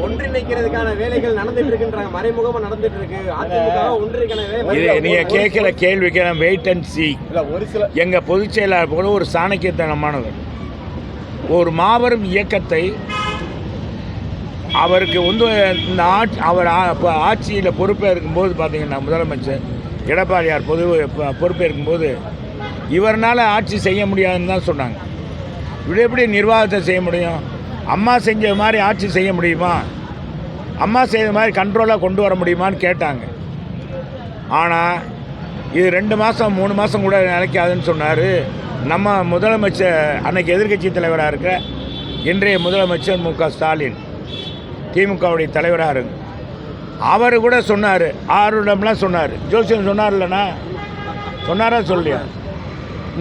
ஒன்றிணைக்கிறதுக்கான வேலைகள் நடந்துட்டு இருக்குன்றாங்க, மறைமுகமா நடந்துட்டு இருக்கு. அதிமுக ஒன்றிணைக்கான நீங்க கேட்கிற கேள்விக்கு நான் வெயிட் அண்ட் சி. எங்க பொதுச் செயலாளர் போல ஒரு சாணக்கியத்தனமானவர், ஒரு மாபெரும் இயக்கத்தை அவருக்கு வந்து இந்த அவர் ஆட்சியில் பொறுப்பேற்கும்போது பார்த்தீங்கன்னா முதலமைச்சர் எடப்பாடியார் பொறுப்பேற்கும்போது இவரால் ஆட்சி செய்ய முடியாதுன்னு தான் சொன்னாங்க. இப்படி எப்படி நிர்வாகத்தை செய்ய முடியும்? அம்மா செஞ்ச மாதிரி ஆட்சி செய்ய முடியுமா? அம்மா செய்த மாதிரி கண்ட்ரோலாக கொண்டு வர முடியுமான்னு கேட்டாங்க. ஆனால் இது 2 மாதம் 3 மாதம் கூட நினைக்காதுன்னு சொன்னார் நம்ம முதலமைச்சர், அன்னைக்கு எதிர்க்கட்சி தலைவராக இருக்க இன்றைய முதலமைச்சர் மு.க. ஸ்டாலின், திமுகவுடைய தலைவராக இருக்கு. அவர் கூட சொன்னார், ஆறுடம்லாம் சொன்னார். ஜோசியம் சொன்னார் இல்லைண்ணா, சொன்னாரா சொல்லியா?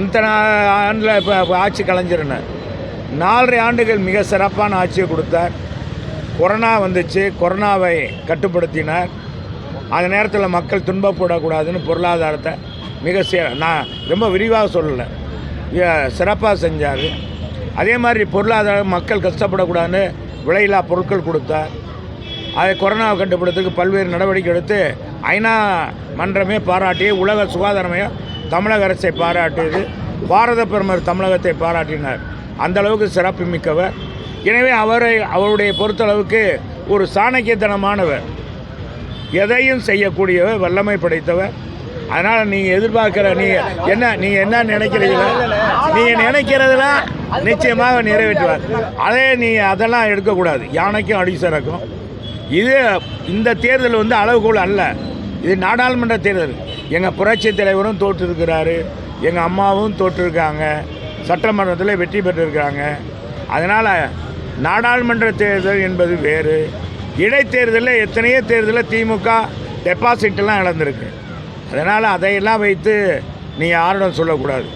இந்த ஆண்டில் இப்போ ஆட்சி கலைஞர்னார். 4.5 ஆண்டுகள் மிக சிறப்பான ஆட்சியை கொடுத்தார். கொரோனா வந்துச்சு, கொரோனாவை கட்டுப்படுத்தினார். அந்த நேரத்தில் மக்கள் துன்பப்படக்கூடாதுன்னு பொருளாதாரத்தை நான் ரொம்ப விரிவாக சொல்லலை, சிறப்பாக செஞ்சார். அதே மாதிரி பொருளாதாரம் மக்கள் கஷ்டப்படக்கூடாதுன்னு விலையில்லா பொருட்கள் கொடுத்தார். அதை கொரோனாவை கட்டுப்படுத்துறதுக்கு பல்வேறு நடவடிக்கை எடுத்து ஐநா மன்றமே பாராட்டி, உலக சுகாதார மையம் தமிழக அரசை பாராட்டியது, பாரத பிரதமர் தமிழகத்தை பாராட்டினார். அந்த அளவுக்கு சிறப்பு மிக்கவர். எனவே அவருடைய பொறுத்தளவுக்கு ஒரு சாணக்கியத்தனமானவர், எதையும் செய்யக்கூடியவர், வல்லமை படைத்தவர். அதனால் நீங்கள் எதிர்பார்க்குற நீங்கள் என்ன நினைக்கிறீங்களோ நீங்கள் நினைக்கிறதெல்லாம் நிச்சயமாக நிறைவேற்றுவார். அதெல்லாம் எடுக்கக்கூடாது. யானைக்கும் அடி சரக்கும். இந்த தேர்தல் வந்து அளவுகோல் அல்ல, இது நாடாளுமன்ற தேர்தல். எங்கள் புரட்சி தலைவரும் தோற்றிருக்கிறாரு, எங்கள் அம்மாவும் தோற்றிருக்காங்க, சட்டமன்றத்தில் வெற்றி பெற்றிருக்காங்க. அதனால் நாடாளுமன்ற தேர்தல் என்பது வேறு. இடைத்தேர்தலில் எத்தனையோ தேர்தலில் திமுக டெபாசிட்டெல்லாம் இழந்திருக்கு. அதனால் அதையெல்லாம் வைத்து நீங்கள் யாரிடம் சொல்லக்கூடாது.